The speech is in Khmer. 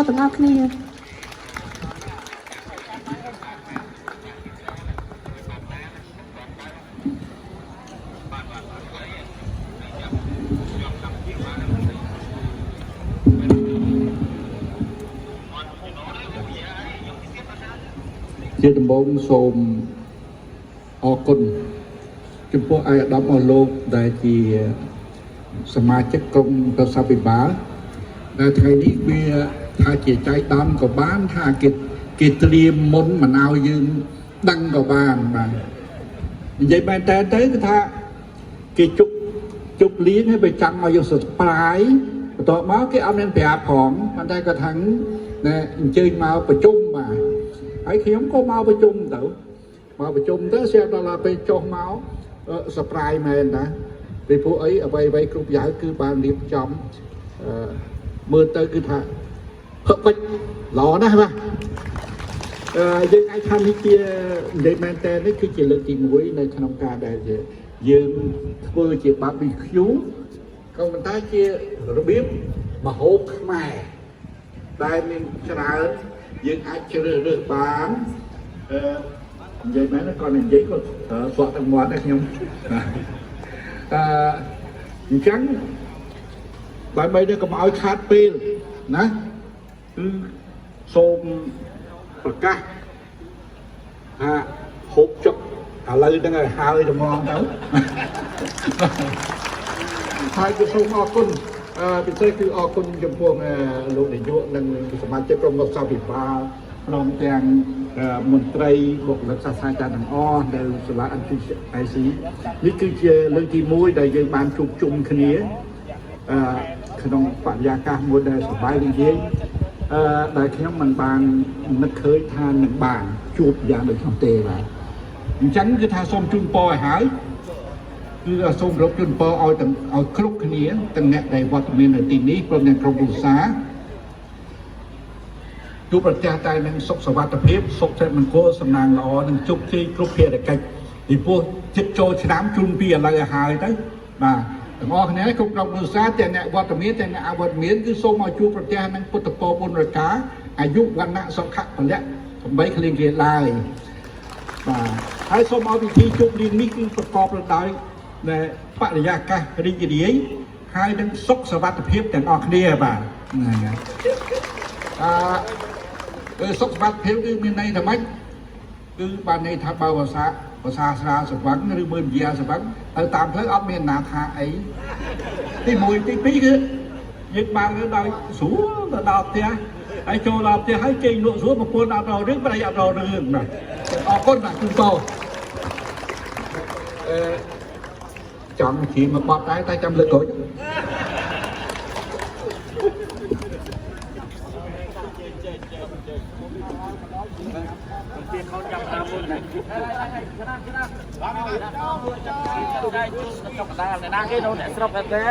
ទាំងអស់គ្នាជាដំបូងសូមអរគុណចំពោះអាយដាមអស់លោកដែលជាសមាជិកក្រុមប្រសិទ្ធិបាលដែលថ្ងៃនេះវាថាជាចៃដន្យក៏បានថាគេត្រៀមមុនមិនឲ្យយើងដឹងក៏បានបាទនិយាយមែនតើទៅគឺថាគេជប់លៀងឲ្យបើចង់ឲ្យយើងសស្ប្រាយបន្ទាប់មកគេអត់មានប្រាប់ផងប៉ុន្តែគាត់ថាណែអញ្ជើញមកប្រជុំបាទហើយខ្ញុំក៏មកប្រជុំទៅស្រាប់ដល់ពេលចុះមកសប្រាយមែនណាពីព្រោះអីអ្វីគ្រប់យ៉ាងគឺបានរៀបចំមើលទៅគឺថាផឹកពេចល្អណាស់បាទយើងអាចថានេះជានិយាយមែនតើនេះគឺជាលើកទី1នៅក្នុងការដែលយើងធ្វើជា barbecue ក៏ប៉ុន្តែជារបៀបម្ហូបខ្មែរដែលមានច្រើនយើងអាចជ្រើសរើសបាននិយាយមែនគាត់និយាយគាត់ស្វក់ទាំងមាត់ដែរខ្ញុំអញ្ចឹងដើម្បីទៅកុំឲ្យខាតពេលណាគឺសូមប្រកាសថាហូបចុកឥឡូវហ្នឹងឲ្យហើយត្មងទៅហើយគឺសូមអរគុណពិសេសគឺអរគុណចំពោះលោកនាយកនិងសមាជិកក្រុមប្រឹក្សាពិបាលព្រមទាំងមន្ត្រីបុគ្គលិកសាស្ត្រាចារ្យទាំងអស់នៅសាលា NCIC នេះគឺជាលើកទី1ដែលយើងបានជួបជុំគ្នាក្នុងបរិយាកាសមួយដែលសប្បាយរីករាយដែលខ្ញុំមិនបាននឹកឃើញថានឹងបានជួបយ៉ាងដូចនោះទេបាទអញ្ចឹងគឺថាសូមជូនពរឲ្យហើយគឺសូមរកជូនពរឲ្យគ្រប់គ្នាទាំងអ្នកដែលវត្តមាននៅទីនេះព្រមទាំងក្រុមគ្រួសារជួបប្រទះតែនឹងសុខសวัสดิភាពសុខសេចក្ដីមង្គលសំណាងល្អនិងជោគជ័យគ្រប់ភារកិច្ចពីព្រោះចិត្តចូលឆ្នាំជូនពីឥឡូវឲ្យហើយទៅបាទទាំងអស់គ្នាគ្រប់ក្រុមគ្រួសារទាំងអ្នកវត្តមានទាំងអ្នកអវត្តមានគឺសូមឲ្យជួបប្រទះនឹងពុទ្ធពរបុណ្យរកាអាយុវណ្ណៈសុខៈពលៈ8គ្លៀងគ្លាឡើយបាទហើយសូមឲ្យពិធីជប់លៀងនេះគឺប្រកបទៅដោយបរិយាកាសរីករាយហើយនឹងសុខសวัสดิភាពទាំងអស់គ្នាបាទសុខសวัสดิភាពគឺមានន័យថាម៉េចគឺបានន័យថាបើភាសាស្រាលសវឹងឬមើលវិញ្ញាសវឹងទៅតាមផ្លូវអត់មានណាថាអីទី1ទី2គឺយើងបានទៅដោយស្រួលទៅដល់ផ្ទះហើយចូលដល់ផ្ទះហើយចេញលក់ស្រួលប្រពន្ធអត់រករឿងប្តីអត់រករឿងណាអរគុណបាទជូនពរចង់ជិះមកបត់ដែរតែចាំលើកក្រូចเขาจำตามมือไหนได้จุดกระดาษในน้ำแค่โน่นเนี่ยสำหรับแท้